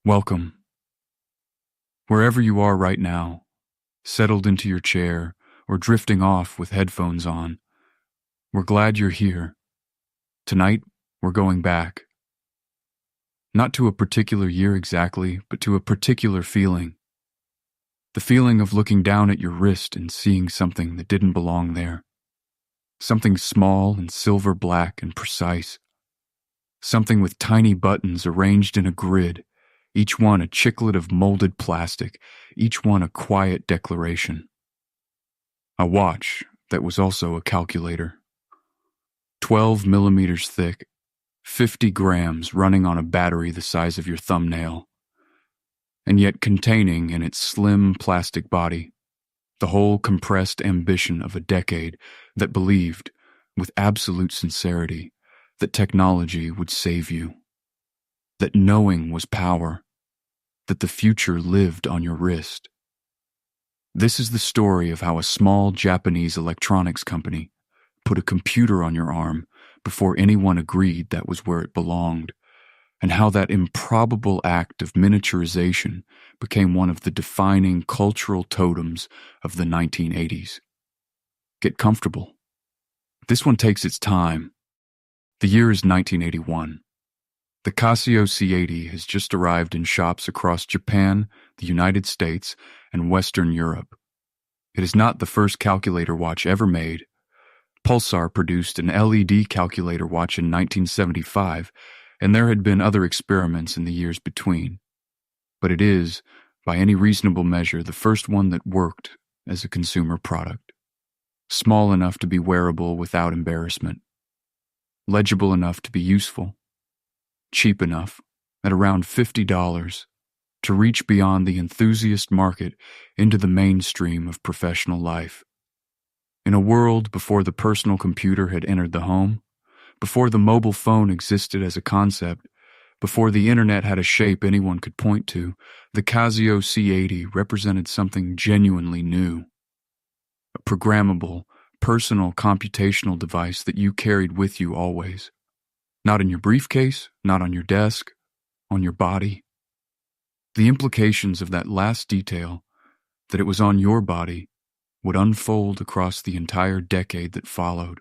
Welcome. Wherever you are right now, settled into your chair or drifting off with headphones on, we're glad you're here. Tonight, we're going back. Not to a particular year exactly, but to a particular feeling. The feeling of looking down at your wrist and seeing something that didn't belong there. Something small and silver black and precise. Something with tiny buttons arranged in a grid, each one a chiclet of molded plastic, each one a quiet declaration. A watch that was also a calculator. 12 millimeters thick, 50 grams running on a battery the size of your thumbnail, and yet containing in its slim plastic body the whole compressed ambition of a decade that believed, with absolute sincerity, that technology would save you, that knowing was power, that the future lived on your wrist. This is the story of how a small Japanese electronics company put a computer on your arm before anyone agreed that was where it belonged, and how that improbable act of miniaturization became one of the defining cultural totems of the 1980s. Get comfortable. This one takes its time. The year is 1981. The Casio C80 has just arrived in shops across Japan, the United States, and Western Europe. It is not the first calculator watch ever made. Pulsar produced an LED calculator watch in 1975, and there had been other experiments in the years between. But it is, by any reasonable measure, the first one that worked as a consumer product. Small enough to be wearable without embarrassment. Legible enough to be useful. Cheap enough, at around $50, to reach beyond the enthusiast market into the mainstream of professional life. In a world before the personal computer had entered the home, before the mobile phone existed as a concept, before the internet had a shape anyone could point to, the Casio C80 represented something genuinely new. A programmable, personal computational device that you carried with you always. Not in your briefcase, not on your desk, on your body. The implications of that last detail, that it was on your body, would unfold across the entire decade that followed.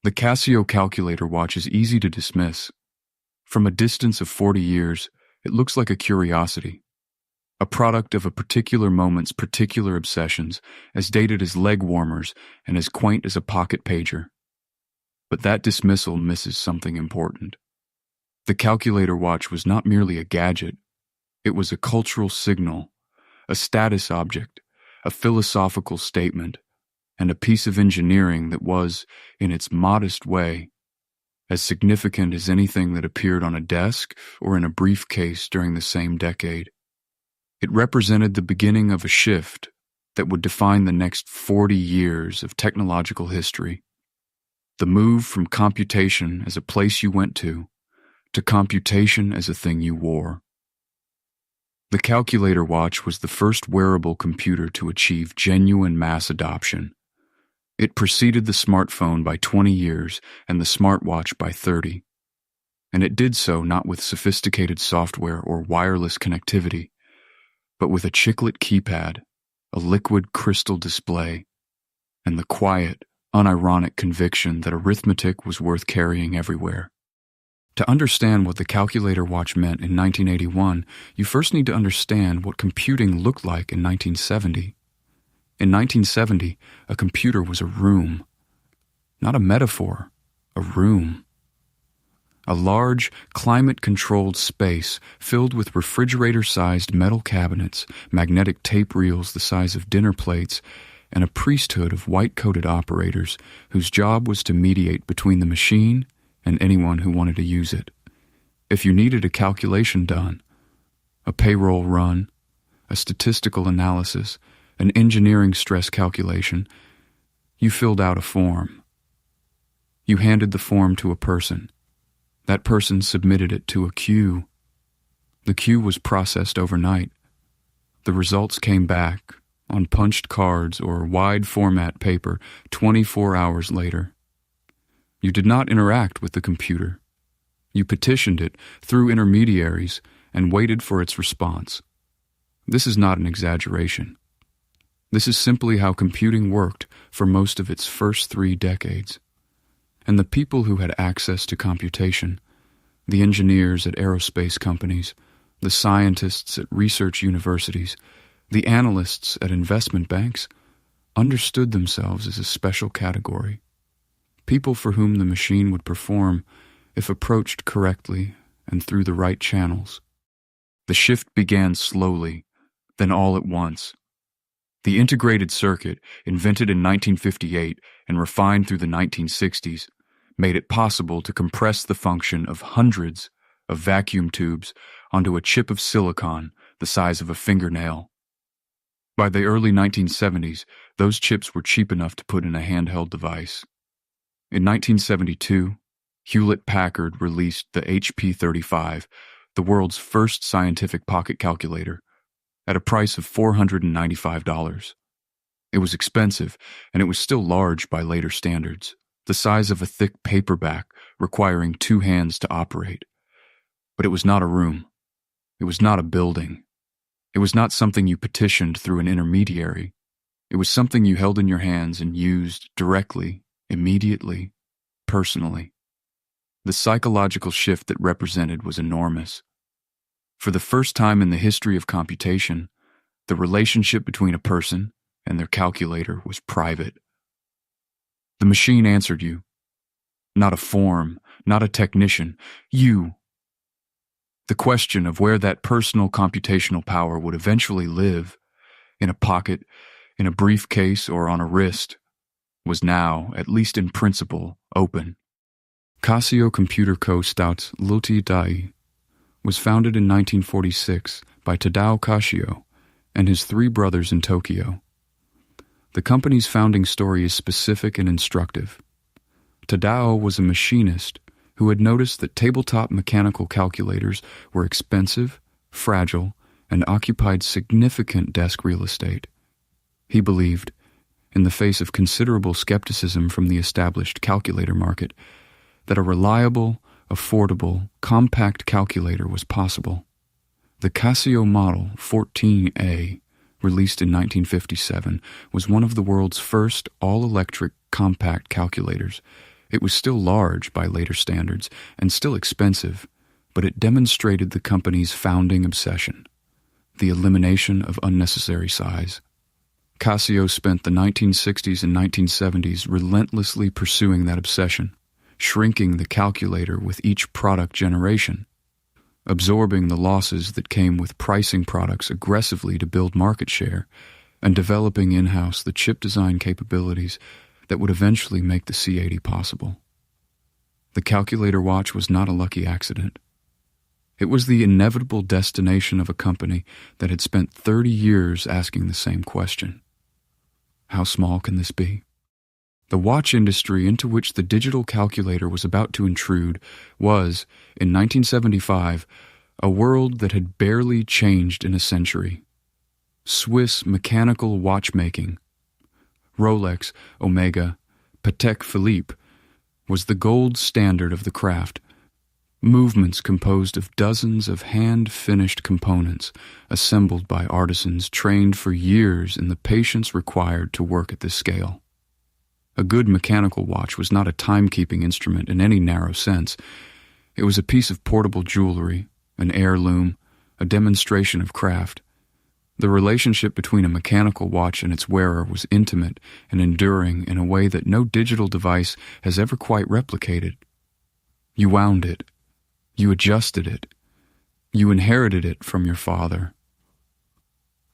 The Casio calculator watch is easy to dismiss. From a distance of 40 years, it looks like a curiosity. A product of a particular moment's particular obsessions, as dated as leg warmers and as quaint as a pocket pager. But that dismissal misses something important. The calculator watch was not merely a gadget. It was a cultural signal, a status object, a philosophical statement, and a piece of engineering that was, in its modest way, as significant as anything that appeared on a desk or in a briefcase during the same decade. It represented the beginning of a shift that would define the next 40 years of technological history. The move from computation as a place you went to computation as a thing you wore. The calculator watch was the first wearable computer to achieve genuine mass adoption. It preceded the smartphone by 20 years and the smartwatch by 30. And it did so not with sophisticated software or wireless connectivity, but with a chiclet keypad, a liquid crystal display, and the quiet, unironic conviction that arithmetic was worth carrying everywhere. To understand what the calculator watch meant in 1981, you first need to understand what computing looked like in 1970. In 1970, a computer was a room. Not a metaphor, a room. A large, climate-controlled space filled with refrigerator-sized metal cabinets, magnetic tape reels the size of dinner plates, and a priesthood of white-coated operators whose job was to mediate between the machine and anyone who wanted to use it. If you needed a calculation done, a payroll run, a statistical analysis, an engineering stress calculation, you filled out a form. You handed the form to a person. That person submitted it to a queue. The queue was processed overnight. The results came back on punched cards or wide format paper 24 hours later. You did not interact with the computer. You petitioned it through intermediaries and waited for its response. This is not an exaggeration. This is simply how computing worked for most of its first 3 decades. And the people who had access to computation, the engineers at aerospace companies, the scientists at research universities, the analysts at investment banks, understood themselves as a special category. People for whom the machine would perform if approached correctly and through the right channels. The shift began slowly, then all at once. The integrated circuit, invented in 1958 and refined through the 1960s, made it possible to compress the function of hundreds of vacuum tubes onto a chip of silicon the size of a fingernail. By the early 1970s, those chips were cheap enough to put in a handheld device. In 1972, Hewlett-Packard released the HP-35, the world's first scientific pocket calculator, at a price of $495. It was expensive, and it was still large by later standards, the size of a thick paperback requiring 2 hands to operate. But it was not a room. It was not a building. It was not something you petitioned through an intermediary. It was something you held in your hands and used directly, immediately, personally. The psychological shift that represented was enormous. For the first time in the history of computation, the relationship between a person and their calculator was private. The machine answered you. Not a form, not a technician, you. The question of where that personal computational power would eventually live, in a pocket, in a briefcase, or on a wrist, was now, at least in principle, open. Casio Computer Co. Stouts Loti Dai was founded in 1946 by Tadao Casio and his 3 brothers in Tokyo. The company's founding story is specific and instructive. Tadao was a machinist who had noticed that tabletop mechanical calculators were expensive, fragile, and occupied significant desk real estate. He believed, in the face of considerable skepticism from the established calculator market, that a reliable, affordable, compact calculator was possible. The Casio Model 14A, released in 1957, was one of the world's first all-electric compact calculators. It was still large by later standards and still expensive, but it demonstrated the company's founding obsession, the elimination of unnecessary size. Casio spent the 1960s and 1970s relentlessly pursuing that obsession, shrinking the calculator with each product generation, absorbing the losses that came with pricing products aggressively to build market share, and developing in-house the chip design capabilities that would eventually make the C80 possible. The calculator watch was not a lucky accident. It was the inevitable destination of a company that had spent 30 years asking the same question. How small can this be? The watch industry into which the digital calculator was about to intrude was, in 1975, a world that had barely changed in a century. Swiss mechanical watchmaking, Rolex, Omega, Patek Philippe, was the gold standard of the craft. Movements composed of dozens of hand-finished components, assembled by artisans trained for years in the patience required to work at this scale. A good mechanical watch was not a timekeeping instrument in any narrow sense. It was a piece of portable jewelry, an heirloom, a demonstration of craft. The relationship between a mechanical watch and its wearer was intimate and enduring in a way that no digital device has ever quite replicated. You wound it. You adjusted it. You inherited it from your father.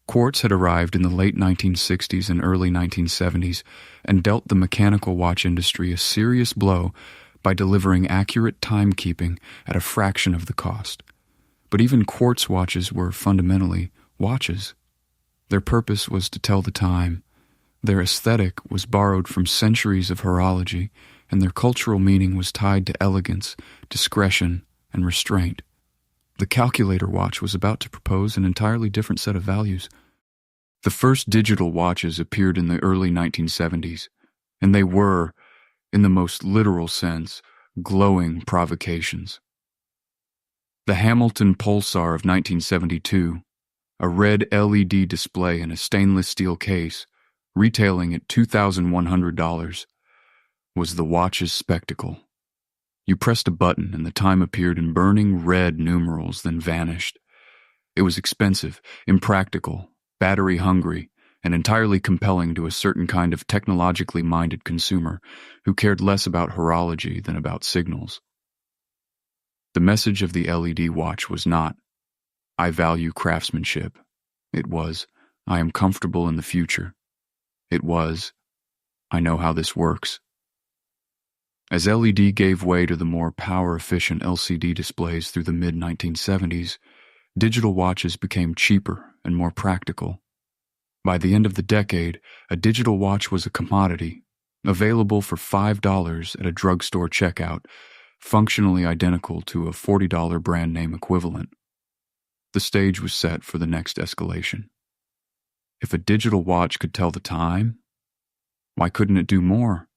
Quartz had arrived in the late 1960s and early 1970s and dealt the mechanical watch industry a serious blow by delivering accurate timekeeping at a fraction of the cost. But even quartz watches were fundamentally watches. Their purpose was to tell the time. Their aesthetic was borrowed from centuries of horology, and their cultural meaning was tied to elegance, discretion, and restraint. The calculator watch was about to propose an entirely different set of values. The first digital watches appeared in the early 1970s, and they were, in the most literal sense, glowing provocations. The Hamilton Pulsar of 1972, a red LED display in a stainless steel case, retailing at $2,100, was the watch's spectacle. You pressed a button and the time appeared in burning red numerals, then vanished. It was expensive, impractical, battery-hungry, and entirely compelling to a certain kind of technologically minded consumer who cared less about horology than about signals. The message of the LED watch was not, "I value craftsmanship." It was, "I am comfortable in the future." It was, "I know how this works." As LED gave way to the more power-efficient LCD displays through the mid-1970s, digital watches became cheaper and more practical. By the end of the decade, a digital watch was a commodity, available for $5 at a drugstore checkout, functionally identical to a $40 brand name equivalent. The stage was set for the next escalation. If a digital watch could tell the time, why couldn't it do more?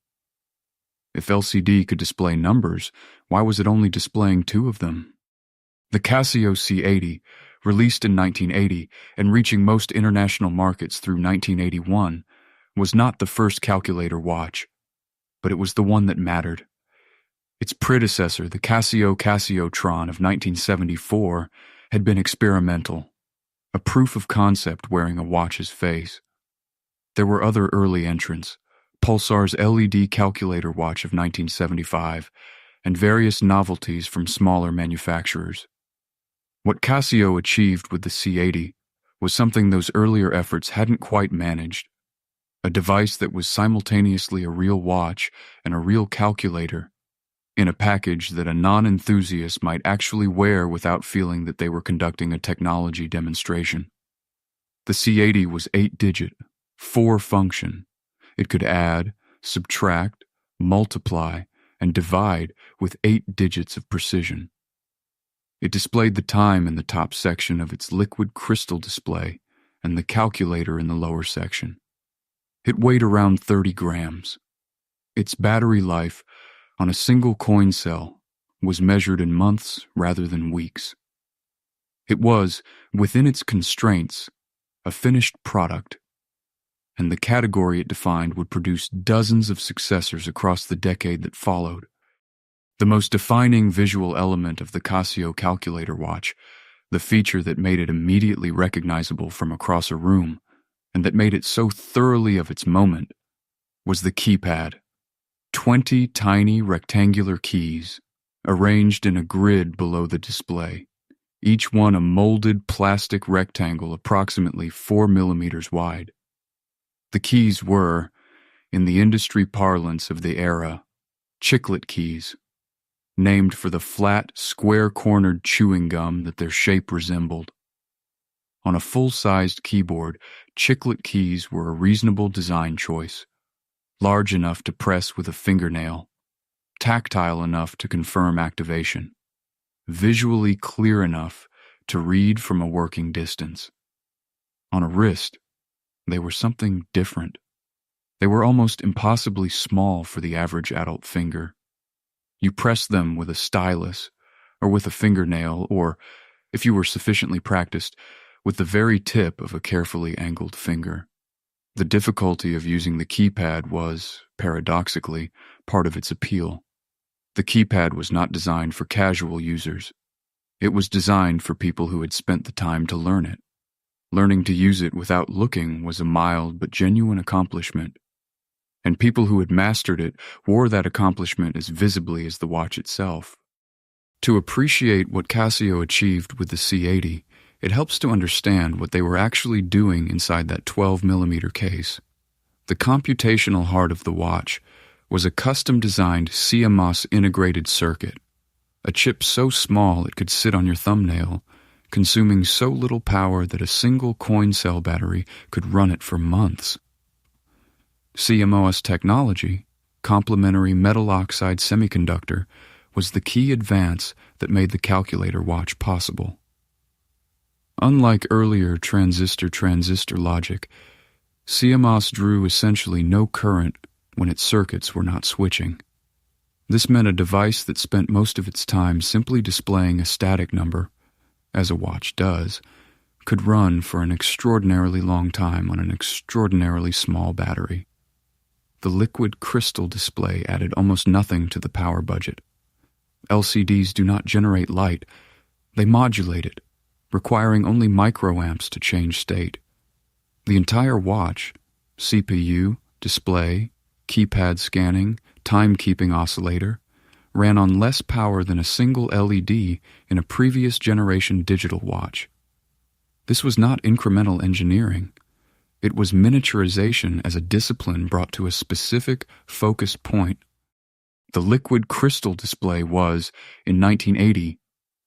If LCD could display numbers, why was it only displaying 2 of them? The Casio C80, released in 1980 and reaching most international markets through 1981, was not the first calculator watch, but it was the one that mattered. Its predecessor, the Casio Casiotron of 1974, had been experimental, a proof of concept wearing a watch's face. There were other early entrants, Pulsar's LED calculator watch of 1975, and various novelties from smaller manufacturers. What Casio achieved with the C80 was something those earlier efforts hadn't quite managed, a device that was simultaneously a real watch and a real calculator, in a package that a non-enthusiast might actually wear without feeling that they were conducting a technology demonstration. The C80 was 8-digit, 4-function. It could add, subtract, multiply, and divide with 8 digits of precision. It displayed the time in the top section of its liquid crystal display and the calculator in the lower section. It weighed around 30 grams. Its battery life on a single coin cell was measured in months rather than weeks. It was, within its constraints, a finished product, and the category it defined would produce dozens of successors across the decade that followed. The most defining visual element of the Casio calculator watch, the feature that made it immediately recognizable from across a room, and that made it so thoroughly of its moment, was the keypad. 20 tiny rectangular keys, arranged in a grid below the display, each one a molded plastic rectangle approximately 4 millimeters wide. The keys were, in the industry parlance of the era, chiclet keys, named for the flat, square-cornered chewing gum that their shape resembled. On a full-sized keyboard, chiclet keys were a reasonable design choice, large enough to press with a fingernail, tactile enough to confirm activation, visually clear enough to read from a working distance. On a wrist, they were something different. They were almost impossibly small for the average adult finger. You pressed them with a stylus, or with a fingernail, or, if you were sufficiently practiced, with the very tip of a carefully angled finger. The difficulty of using the keypad was, paradoxically, part of its appeal. The keypad was not designed for casual users. It was designed for people who had spent the time to learn it. Learning to use it without looking was a mild but genuine accomplishment, and people who had mastered it wore that accomplishment as visibly as the watch itself. To appreciate what Casio achieved with the C80, it helps to understand what they were actually doing inside that 12mm case. The computational heart of the watch was a custom-designed CMOS integrated circuit, a chip so small it could sit on your thumbnail, consuming so little power that a single coin cell battery could run it for months. CMOS technology, complementary metal oxide semiconductor, was the key advance that made the calculator watch possible. Unlike earlier transistor-transistor logic, CMOS drew essentially no current when its circuits were not switching. This meant a device that spent most of its time simply displaying a static number, as a watch does, could run for an extraordinarily long time on an extraordinarily small battery. The liquid crystal display added almost nothing to the power budget. LCDs do not generate light, they modulate it, requiring only microamps to change state. The entire watch, CPU, display, keypad scanning, timekeeping oscillator, ran on less power than a single LED in a previous generation digital watch. This was not incremental engineering. It was miniaturization as a discipline brought to a specific, focused point. The liquid crystal display was, in 1980,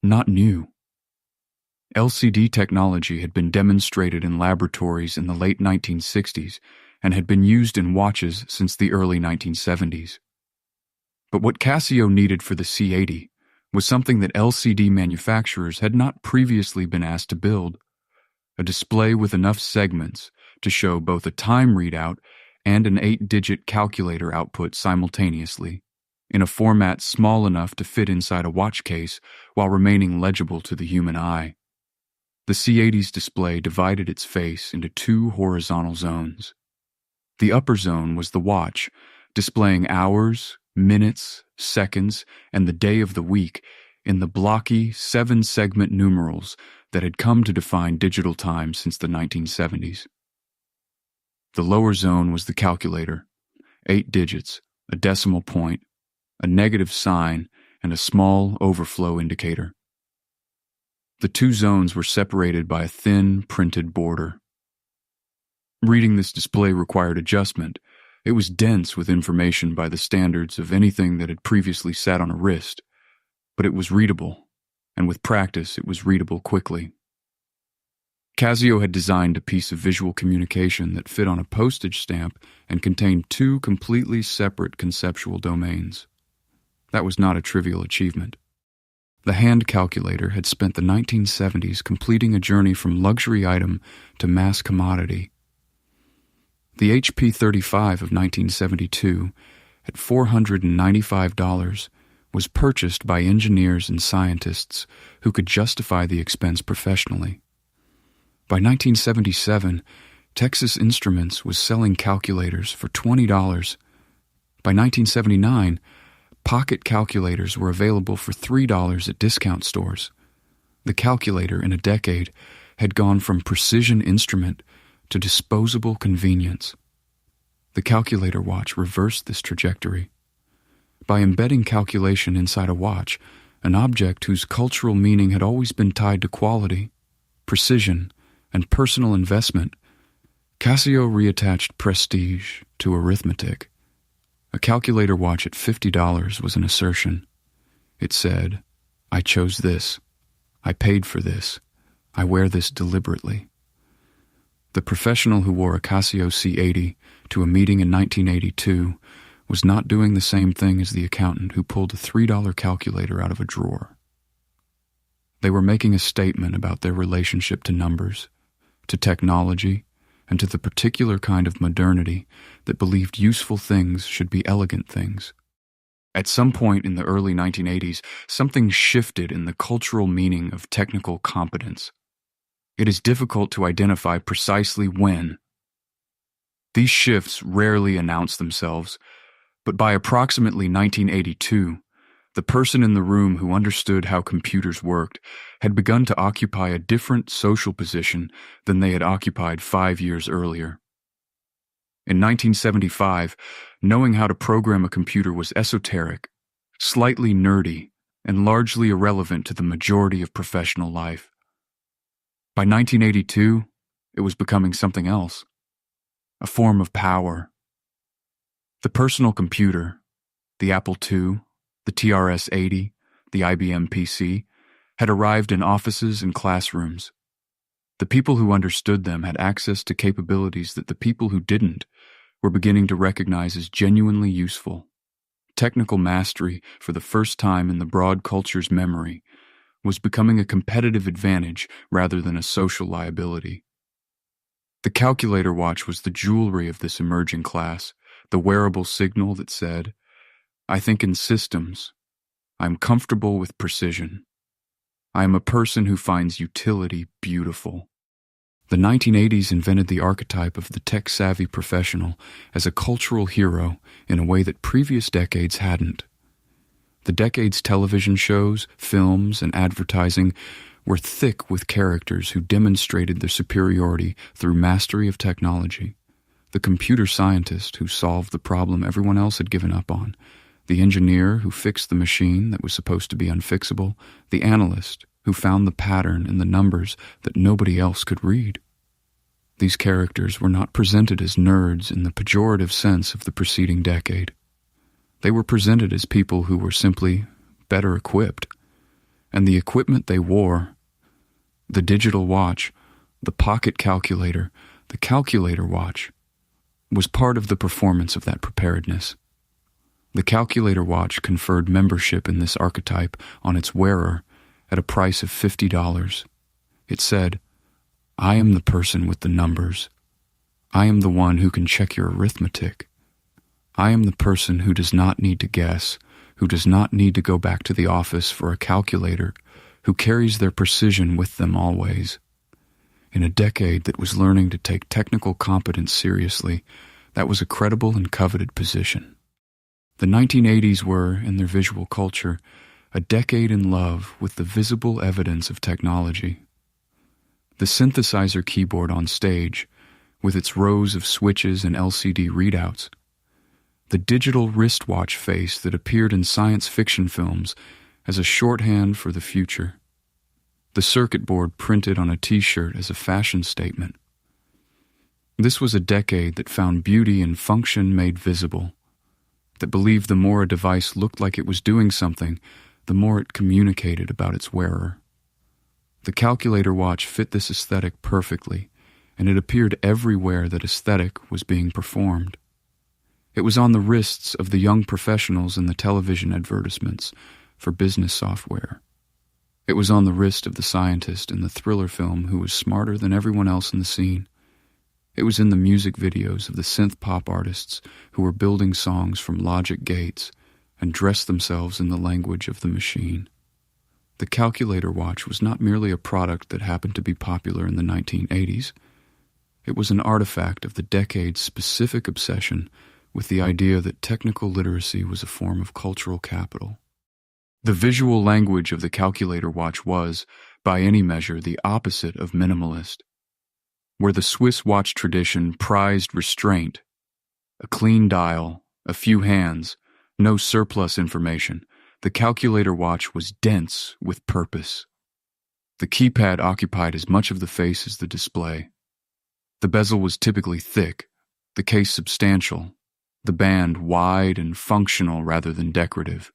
not new. LCD technology had been demonstrated in laboratories in the late 1960s and had been used in watches since the early 1970s. But what Casio needed for the C80 was something that LCD manufacturers had not previously been asked to build: a display with enough segments to show both a time readout and an 8-digit calculator output simultaneously, in a format small enough to fit inside a watch case while remaining legible to the human eye. The C80's display divided its face into two horizontal zones. The upper zone was the watch, displaying hours, minutes, seconds, and the day of the week in the blocky 7-segment numerals that had come to define digital time since the 1970s. The lower zone was the calculator, 8 digits, a decimal point, a negative sign, and a small overflow indicator. The two zones were separated by a thin, printed border. Reading this display required adjustment. It was dense with information by the standards of anything that had previously sat on a wrist, but it was readable, and with practice it was readable quickly. Casio had designed a piece of visual communication that fit on a postage stamp and contained two completely separate conceptual domains. That was not a trivial achievement. The hand calculator had spent the 1970s completing a journey from luxury item to mass commodity. The HP 35 of 1972, at $495, was purchased by engineers and scientists who could justify the expense professionally. By 1977, Texas Instruments was selling calculators for $20. By 1979, pocket calculators were available for $3 at discount stores. The calculator in a decade had gone from precision instrument to disposable convenience. The calculator watch reversed this trajectory. By embedding calculation inside a watch, an object whose cultural meaning had always been tied to quality, precision, and personal investment, Casio reattached prestige to arithmetic. A calculator watch at $50 was an assertion. It said, "I chose this. I paid for this. I wear this deliberately." The professional who wore a Casio C80 to a meeting in 1982 was not doing the same thing as the accountant who pulled a $3 calculator out of a drawer. They were making a statement about their relationship to numbers, to technology, and to the particular kind of modernity that believed useful things should be elegant things. At some point in the early 1980s, something shifted in the cultural meaning of technical competence. It is difficult to identify precisely when. These shifts rarely announce themselves, but by approximately 1982, the person in the room who understood how computers worked had begun to occupy a different social position than they had occupied 5 years earlier. In 1975, knowing how to program a computer was esoteric, slightly nerdy, and largely irrelevant to the majority of professional life. By 1982, it was becoming something else, a form of power. The personal computer, the Apple II, the TRS-80, the IBM PC, had arrived in offices and classrooms. The people who understood them had access to capabilities that the people who didn't were beginning to recognize as genuinely useful. Technical mastery, for the first time in the broad culture's memory, was becoming a competitive advantage rather than a social liability. The calculator watch was the jewelry of this emerging class, the wearable signal that said, I think in systems. I am comfortable with precision. I am a person who finds utility beautiful. The 1980s invented the archetype of the tech-savvy professional as a cultural hero in a way that previous decades hadn't. The decade's television shows, films, and advertising were thick with characters who demonstrated their superiority through mastery of technology. The computer scientist who solved the problem everyone else had given up on, the engineer who fixed the machine that was supposed to be unfixable, the analyst who found the pattern in the numbers that nobody else could read. These characters were not presented as nerds in the pejorative sense of the preceding decade. They were presented as people who were simply better equipped, and the equipment they wore, the digital watch, the pocket calculator, the calculator watch, was part of the performance of that preparedness. The calculator watch conferred membership in this archetype on its wearer at a price of $50. It said, "I am the person with the numbers. I am the one who can check your arithmetic. I am the person who does not need to guess, who does not need to go back to the office for a calculator, who carries their precision with them always." In a decade that was learning to take technical competence seriously, that was a credible and coveted position. The 1980s were, in their visual culture, a decade in love with the visible evidence of technology. The synthesizer keyboard on stage, with its rows of switches and LCD readouts, the digital wristwatch face that appeared in science fiction films as a shorthand for the future, the circuit board printed on a t-shirt as a fashion statement. This was a decade that found beauty in function made visible, that believed the more a device looked like it was doing something, the more it communicated about its wearer. The calculator watch fit this aesthetic perfectly, and it appeared everywhere that aesthetic was being performed. It was on the wrists of the young professionals in the television advertisements for business software. It was on the wrist of the scientist in the thriller film who was smarter than everyone else in the scene. It was in the music videos of the synth-pop artists who were building songs from logic gates and dressed themselves in the language of the machine. The calculator watch was not merely a product that happened to be popular in the 1980s. It was an artifact of the decade's specific obsession with the idea that technical literacy was a form of cultural capital. The visual language of the calculator watch was, by any measure, the opposite of minimalist. Where the Swiss watch tradition prized restraint, a clean dial, a few hands, no surplus information, the calculator watch was dense with purpose. The keypad occupied as much of the face as the display. The bezel was typically thick, the case substantial, the band wide and functional rather than decorative.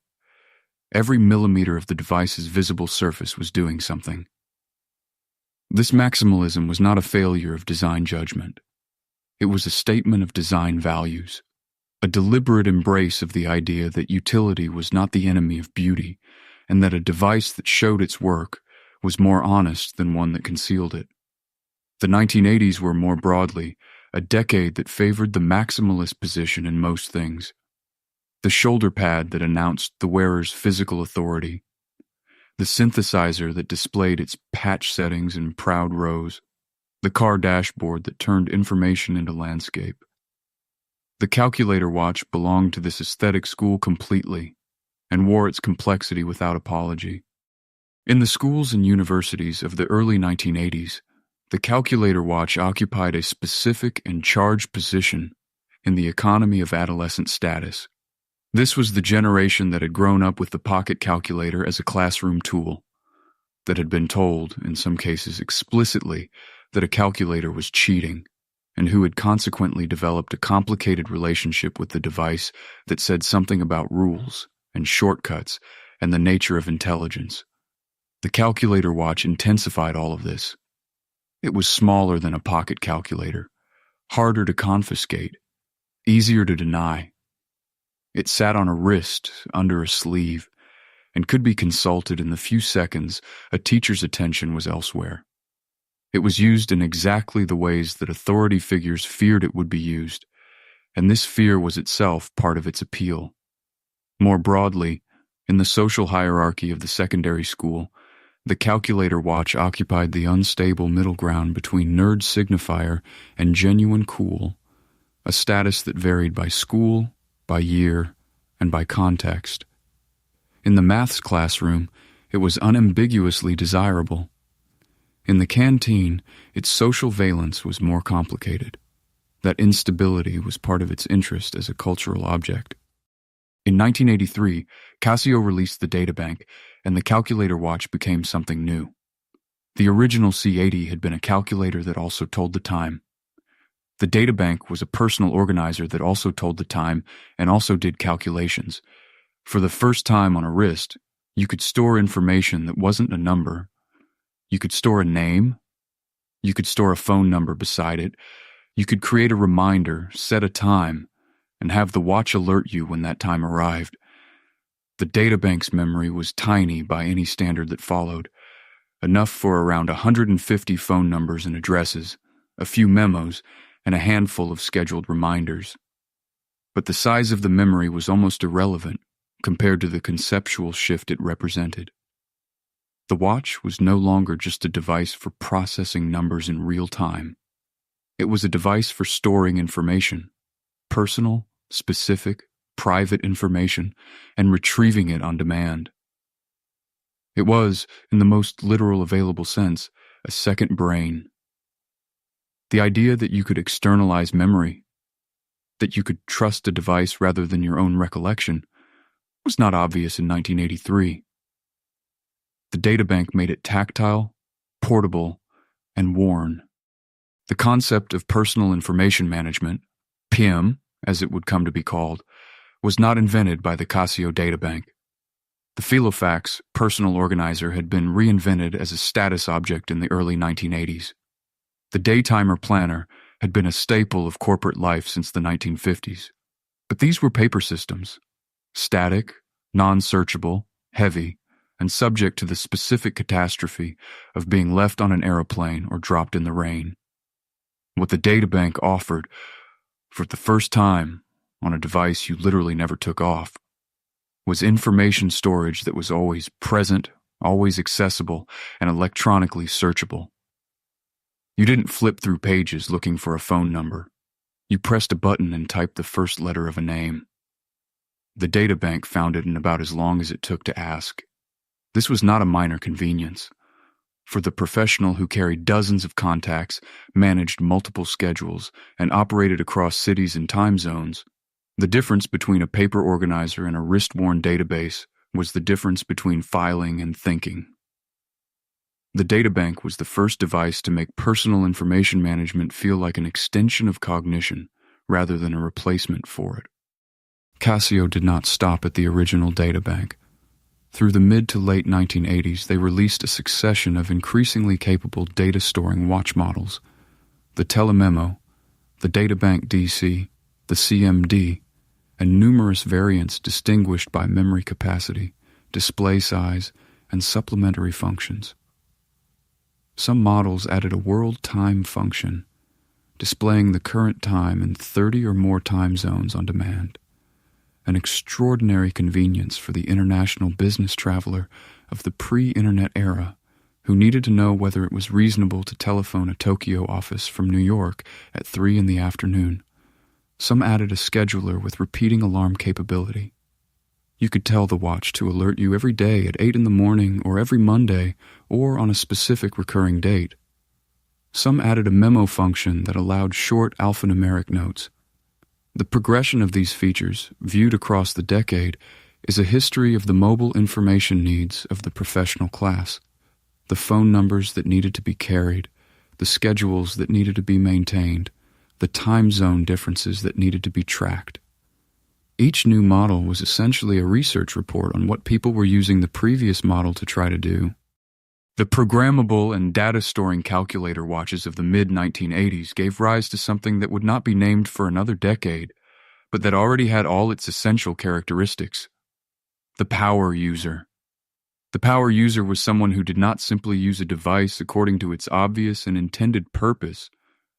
Every millimeter of the device's visible surface was doing something. This maximalism was not a failure of design judgment. It was a statement of design values, a deliberate embrace of the idea that utility was not the enemy of beauty, and that a device that showed its work was more honest than one that concealed it. The 1980s were more broadly a decade that favored the maximalist position in most things. The shoulder pad that announced the wearer's physical authority, the synthesizer that displayed its patch settings in proud rows, the car dashboard that turned information into landscape. The calculator watch belonged to this aesthetic school completely and wore its complexity without apology. In the schools and universities of the early 1980s, the calculator watch occupied a specific and charged position in the economy of adolescent status. This was the generation that had grown up with the pocket calculator as a classroom tool, that had been told, in some cases explicitly, that a calculator was cheating, and who had consequently developed a complicated relationship with the device that said something about rules and shortcuts and the nature of intelligence. The calculator watch intensified all of this. It was smaller than a pocket calculator, harder to confiscate, easier to deny. It sat on a wrist, under a sleeve, and could be consulted in the few seconds a teacher's attention was elsewhere. It was used in exactly the ways that authority figures feared it would be used, and this fear was itself part of its appeal. More broadly, in the social hierarchy of the secondary school, the calculator watch occupied the unstable middle ground between nerd signifier and genuine cool, a status that varied by school, by year, and by context. In the maths classroom, it was unambiguously desirable. In the canteen, its social valence was more complicated. That instability was part of its interest as a cultural object. In 1983, Casio released the Databank, and the calculator watch became something new. The original C80 had been a calculator that also told the time. The Databank was a personal organizer that also told the time and also did calculations. For the first time on a wrist, you could store information that wasn't a number. You could store a name. You could store a phone number beside it. You could create a reminder, set a time, and have the watch alert you when that time arrived. The Databank's memory was tiny by any standard that followed, enough for around 150 phone numbers and addresses, a few memos, and a handful of scheduled reminders. But the size of the memory was almost irrelevant compared to the conceptual shift it represented. The watch was no longer just a device for processing numbers in real time. It was a device for storing information, personal, specific, private information, and retrieving it on demand. It was, in the most literal available sense, a second brain. The idea that you could externalize memory, that you could trust a device rather than your own recollection, was not obvious in 1983. The Databank made it tactile, portable, and worn. The concept of personal information management, PIM, as it would come to be called, was not invented by the Casio Databank. The Filofax personal organizer had been reinvented as a status object in the early 1980s. The daytimer planner had been a staple of corporate life since the 1950s. But these were paper systems, static, non-searchable, heavy, and subject to the specific catastrophe of being left on an aeroplane or dropped in the rain. What the Databank offered, for the first time on a device you literally never took off, was information storage that was always present, always accessible, and electronically searchable. You didn't flip through pages looking for a phone number. You pressed a button and typed the first letter of a name. The Databank found it in about as long as it took to ask. This was not a minor convenience. For the professional who carried dozens of contacts, managed multiple schedules, and operated across cities and time zones, the difference between a paper organizer and a wrist-worn database was the difference between filing and thinking. The Databank was the first device to make personal information management feel like an extension of cognition rather than a replacement for it. Casio did not stop at the original Databank. Through the mid to late 1980s, they released a succession of increasingly capable data-storing watch models: the Telememo, the Databank DC, the CMD, and numerous variants distinguished by memory capacity, display size, and supplementary functions. Some models added a world time function, displaying the current time in 30 or more time zones on demand, an extraordinary convenience for the international business traveler of the pre-internet era who needed to know whether it was reasonable to telephone a Tokyo office from New York at 3 in the afternoon. Some added a scheduler with repeating alarm capability. You could tell the watch to alert you every day at 8 in the morning or every Monday or on a specific recurring date. Some added a memo function that allowed short alphanumeric notes. The progression of these features, viewed across the decade, is a history of the mobile information needs of the professional class, the phone numbers that needed to be carried, the schedules that needed to be maintained, the time zone differences that needed to be tracked. Each new model was essentially a research report on what people were using the previous model to try to do. The programmable and data-storing calculator watches of the mid-1980s gave rise to something that would not be named for another decade, but that already had all its essential characteristics: the power user. The power user was someone who did not simply use a device according to its obvious and intended purpose,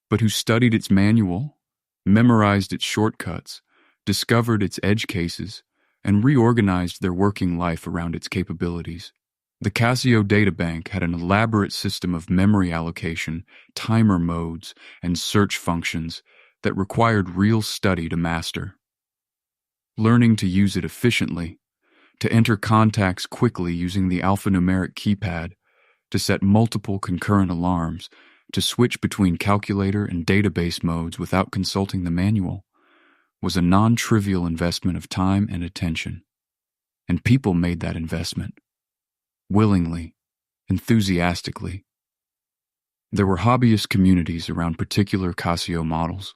but who studied its manual, memorized its shortcuts, discovered its edge cases, and reorganized their working life around its capabilities. The Casio Databank had an elaborate system of memory allocation, timer modes, and search functions that required real study to master. Learning to use it efficiently, to enter contacts quickly using the alphanumeric keypad, to set multiple concurrent alarms, to switch between calculator and database modes without consulting the manual, was a non-trivial investment of time and attention. And people made that investment. Willingly, enthusiastically. There were hobbyist communities around particular Casio models.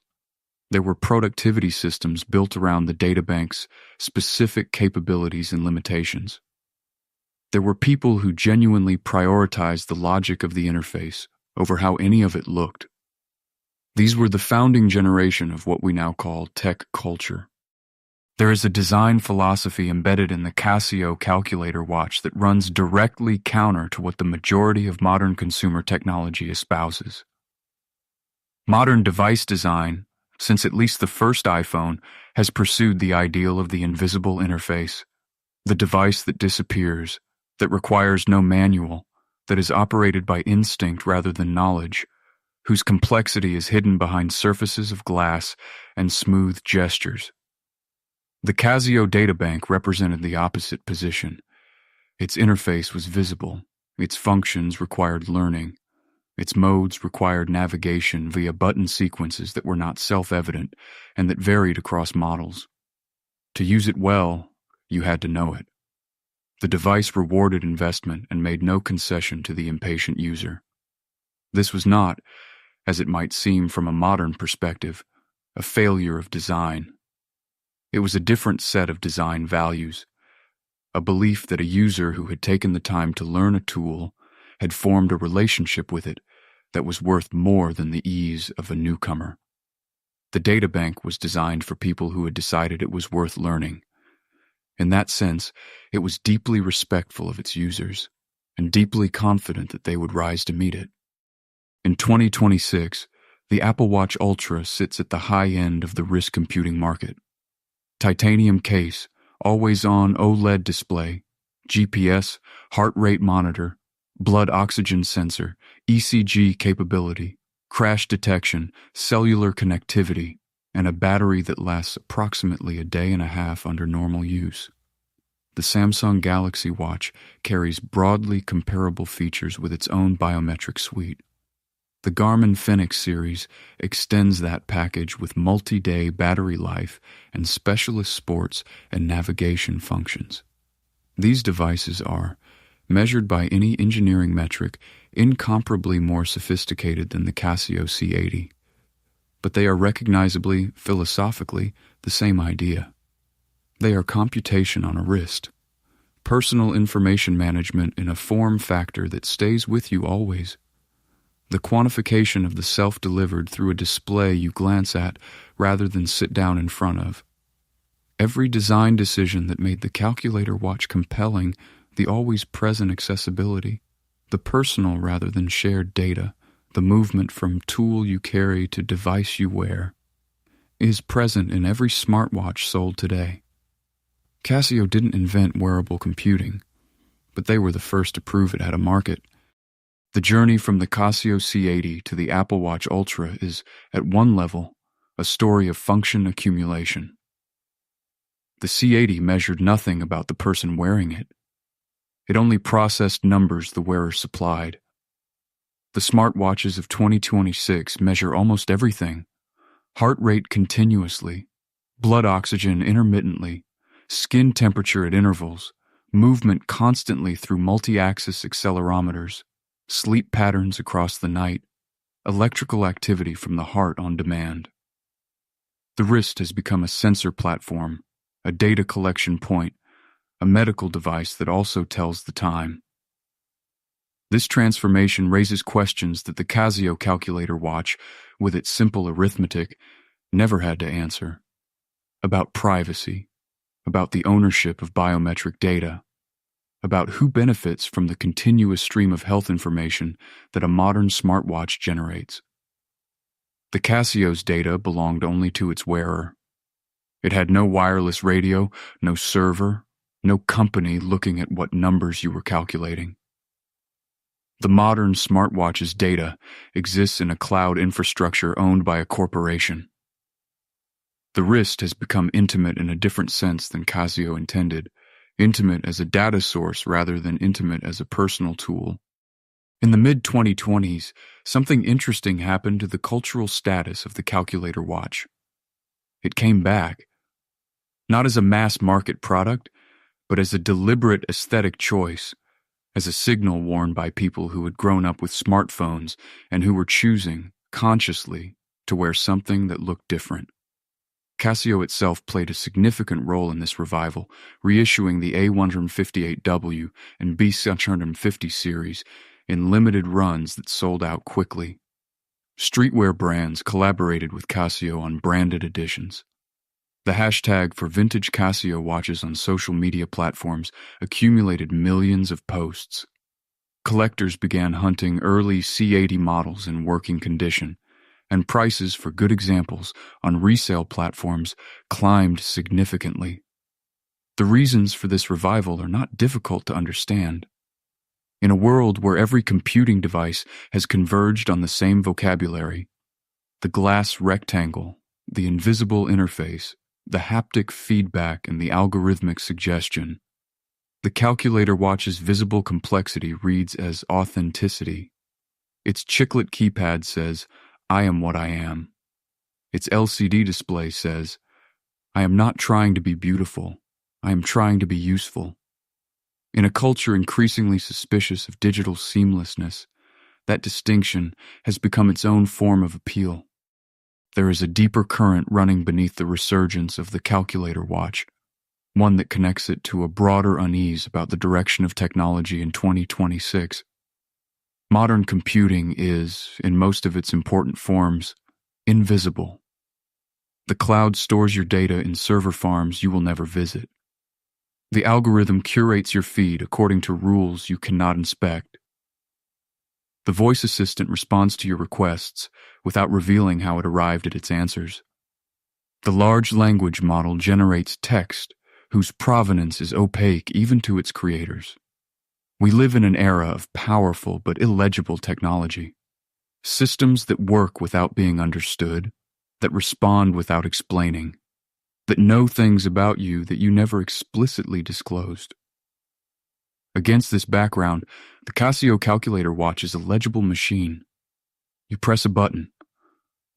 There were productivity systems built around the databank's specific capabilities and limitations. There were people who genuinely prioritized the logic of the interface over how any of it looked. These were the founding generation of what we now call tech culture. There is a design philosophy embedded in the Casio calculator watch that runs directly counter to what the majority of modern consumer technology espouses. Modern device design, since at least the first iPhone, has pursued the ideal of the invisible interface, the device that disappears, that requires no manual, that is operated by instinct rather than knowledge, whose complexity is hidden behind surfaces of glass and smooth gestures. The Casio Databank represented the opposite position. Its interface was visible, its functions required learning, its modes required navigation via button sequences that were not self-evident and that varied across models. To use it well, you had to know it. The device rewarded investment and made no concession to the impatient user. This was not, as it might seem from a modern perspective, a failure of design. It was a different set of design values, a belief that a user who had taken the time to learn a tool had formed a relationship with it that was worth more than the ease of a newcomer. The databank was designed for people who had decided it was worth learning. In that sense, it was deeply respectful of its users and deeply confident that they would rise to meet it. In 2026, the Apple Watch Ultra sits at the high end of the wrist computing market. Titanium case, always-on OLED display, GPS, heart rate monitor, blood oxygen sensor, ECG capability, crash detection, cellular connectivity, and a battery that lasts approximately a day and a half under normal use. The Samsung Galaxy Watch carries broadly comparable features with its own biometric suite. The Garmin Fenix series extends that package with multi-day battery life and specialist sports and navigation functions. These devices are, measured by any engineering metric, incomparably more sophisticated than the Casio C80. But they are recognizably, philosophically, the same idea. They are computation on a wrist, personal information management in a form factor that stays with you always. The quantification of the self delivered through a display you glance at rather than sit down in front of. Every design decision that made the calculator watch compelling, the always present accessibility, the personal rather than shared data, the movement from tool you carry to device you wear, is present in every smartwatch sold today. Casio didn't invent wearable computing, but they were the first to prove it had a market. The journey from the Casio C80 to the Apple Watch Ultra is, at one level, a story of function accumulation. The C80 measured nothing about the person wearing it. It only processed numbers the wearer supplied. The smartwatches of 2026 measure almost everything: heart rate continuously, blood oxygen intermittently, skin temperature at intervals, movement constantly through multi-axis accelerometers, sleep patterns across the night, electrical activity from the heart on demand. The wrist has become a sensor platform, a data collection point, a medical device that also tells the time. This transformation raises questions that the Casio calculator watch, with its simple arithmetic, never had to answer. About privacy, about the ownership of biometric data, about who benefits from the continuous stream of health information that a modern smartwatch generates. The Casio's data belonged only to its wearer. It had no wireless radio, no server, no company looking at what numbers you were calculating. The modern smartwatch's data exists in a cloud infrastructure owned by a corporation. The wrist has become intimate in a different sense than Casio intended, intimate as a data source rather than intimate as a personal tool. In the mid-2020s, something interesting happened to the cultural status of the calculator watch. It came back, not as a mass-market product, but as a deliberate aesthetic choice, as a signal worn by people who had grown up with smartphones and who were choosing, consciously, to wear something that looked different. Casio itself played a significant role in this revival, reissuing the A158W and B650 series in limited runs that sold out quickly. Streetwear brands collaborated with Casio on branded editions. The hashtag for vintage Casio watches on social media platforms accumulated millions of posts. Collectors began hunting early C80 models in working condition, and prices for good examples on resale platforms climbed significantly. The reasons for this revival are not difficult to understand. In a world where every computing device has converged on the same vocabulary, the glass rectangle, the invisible interface, the haptic feedback, and the algorithmic suggestion, the calculator watch's visible complexity reads as authenticity. Its chiclet keypad says, "I am what I am." Its LCD display says, "I am not trying to be beautiful, I am trying to be useful." In a culture increasingly suspicious of digital seamlessness, that distinction has become its own form of appeal. There is a deeper current running beneath the resurgence of the calculator watch, one that connects it to a broader unease about the direction of technology in 2026. Modern computing is, in most of its important forms, invisible. The cloud stores your data in server farms you will never visit. The algorithm curates your feed according to rules you cannot inspect. The voice assistant responds to your requests without revealing how it arrived at its answers. The large language model generates text whose provenance is opaque even to its creators. We live in an era of powerful but illegible technology. Systems that work without being understood, that respond without explaining, that know things about you that you never explicitly disclosed. Against this background, the Casio calculator watch is a legible machine. You press a button,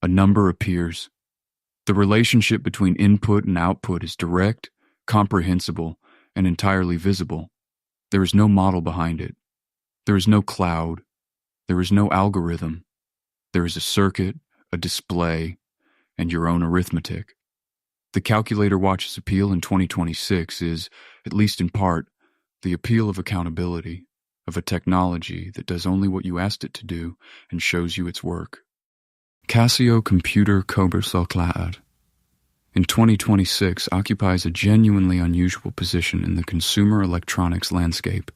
a number appears. The relationship between input and output is direct, comprehensible, and entirely visible. There is no model behind it. There is no cloud. There is no algorithm. There is a circuit, a display, and your own arithmetic. The calculator watch's appeal in 2026 is, at least in part, the appeal of accountability, of a technology that does only what you asked it to do and shows you its work. Casio Computer Chiclet-keyed in 2026 occupies a genuinely unusual position in the consumer electronics landscape.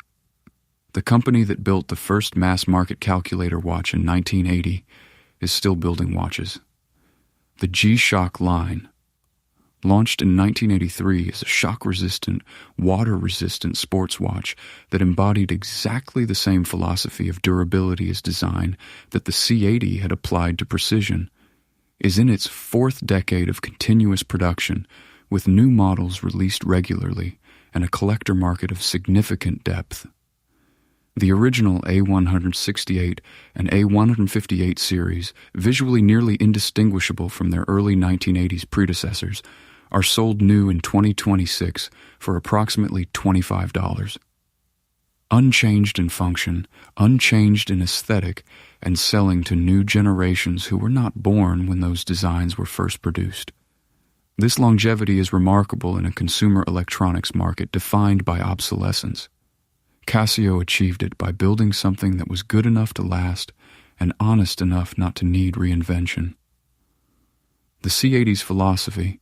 The company that built the first mass-market calculator watch in 1980 is still building watches. The G-Shock line, launched in 1983 as a shock-resistant, water-resistant sports watch that embodied exactly the same philosophy of durability as design that the C80 had applied to precision, is in its fourth decade of continuous production, with new models released regularly and a collector market of significant depth. The original A168 and A158 series, visually nearly indistinguishable from their early 1980s predecessors, are sold new in 2026 for approximately $25. Unchanged in function, unchanged in aesthetic, and selling to new generations who were not born when those designs were first produced. This longevity is remarkable in a consumer electronics market defined by obsolescence. Casio achieved it by building something that was good enough to last and honest enough not to need reinvention. The C80's philosophy,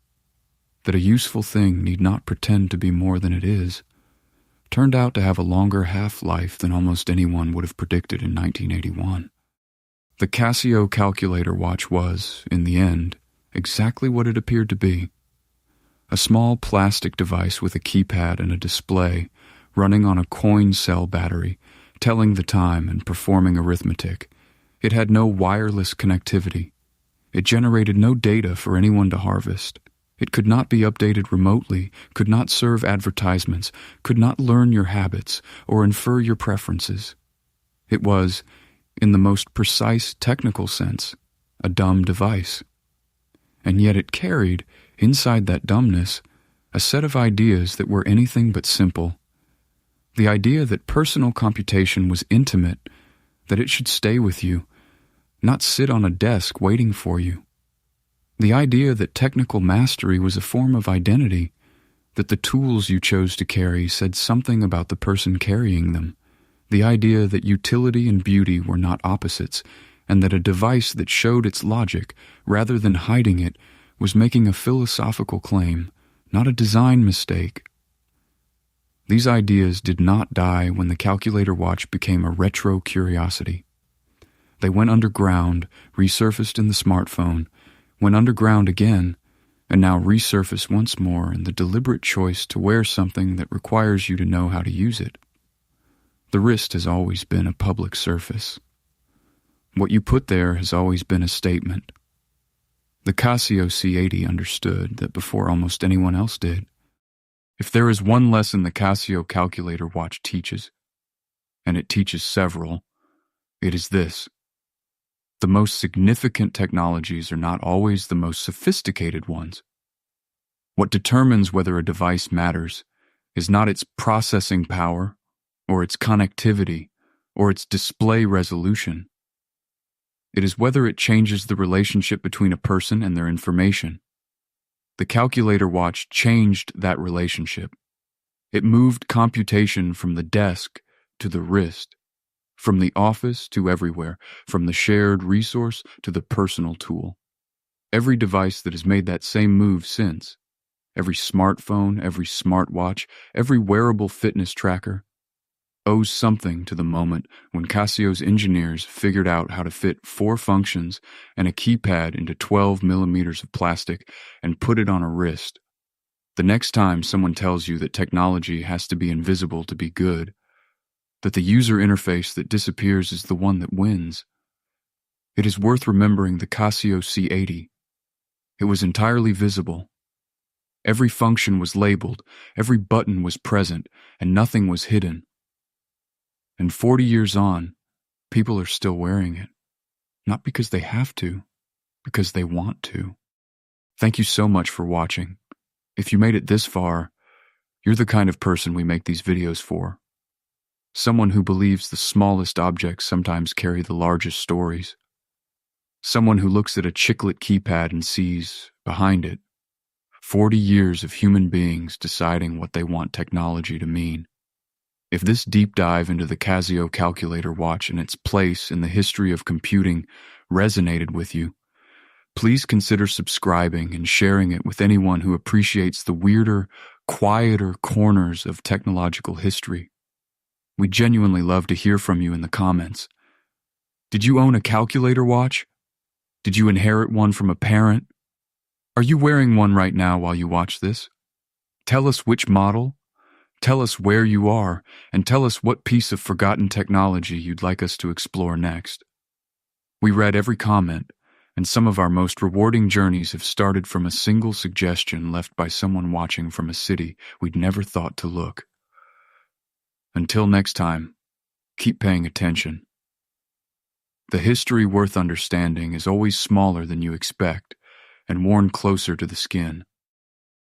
that a useful thing need not pretend to be more than it is, turned out to have a longer half-life than almost anyone would have predicted in 1981. The Casio calculator watch was, in the end, exactly what it appeared to be: A small plastic device with a keypad and a display, running on a coin cell battery, telling the time and performing arithmetic. It had no wireless connectivity. It generated no data for anyone to harvest. It could not be updated remotely, could not serve advertisements, could not learn your habits or infer your preferences. It was, in the most precise technical sense, a dumb device. And yet it carried, inside that dumbness, a set of ideas that were anything but simple. The idea that personal computation was intimate, that it should stay with you, not sit on a desk waiting for you. The idea that technical mastery was a form of identity, that the tools you chose to carry said something about the person carrying them. The idea that utility and beauty were not opposites, and that a device that showed its logic, rather than hiding it, was making a philosophical claim, not a design mistake. These ideas did not die when the calculator watch became a retro curiosity. They went underground, resurfaced in the smartphone, went underground again, and now resurface once more in the deliberate choice to wear something that requires you to know how to use it. The wrist has always been a public surface. What you put there has always been a statement. The Casio C80 understood that before almost anyone else did. If there is one lesson the Casio calculator watch teaches, and it teaches several, it is this. The most significant technologies are not always the most sophisticated ones. What determines whether a device matters is not its processing power, or its connectivity, or its display resolution. It is whether it changes the relationship between a person and their information. The calculator watch changed that relationship. It moved computation from the desk to the wrist, from the office to everywhere, from the shared resource to the personal tool. Every device that has made that same move since, every smartphone, every smartwatch, every wearable fitness tracker, owes something to the moment when Casio's engineers figured out how to fit 4 functions and a keypad into 12 millimeters of plastic and put it on a wrist. The next time someone tells you that technology has to be invisible to be good, that the user interface that disappears is the one that wins, it is worth remembering the Casio C80. It was entirely visible. Every function was labeled, every button was present, and nothing was hidden. And 40 years on, people are still wearing it. Not because they have to, because they want to. Thank you so much for watching. If you made it this far, you're the kind of person we make these videos for. Someone who believes the smallest objects sometimes carry the largest stories. Someone who looks at a chiclet keypad and sees, behind it, 40 years of human beings deciding what they want technology to mean. If this deep dive into the Casio calculator watch and its place in the history of computing resonated with you, please consider subscribing and sharing it with anyone who appreciates the weirder, quieter corners of technological history. We genuinely love to hear from you in the comments. Did you own a calculator watch? Did you inherit one from a parent? Are you wearing one right now while you watch this? Tell us which model. Tell us where you are, and tell us what piece of forgotten technology you'd like us to explore next. We read every comment, and some of our most rewarding journeys have started from a single suggestion left by someone watching from a city we'd never thought to look. Until next time, keep paying attention. The history worth understanding is always smaller than you expect and worn closer to the skin.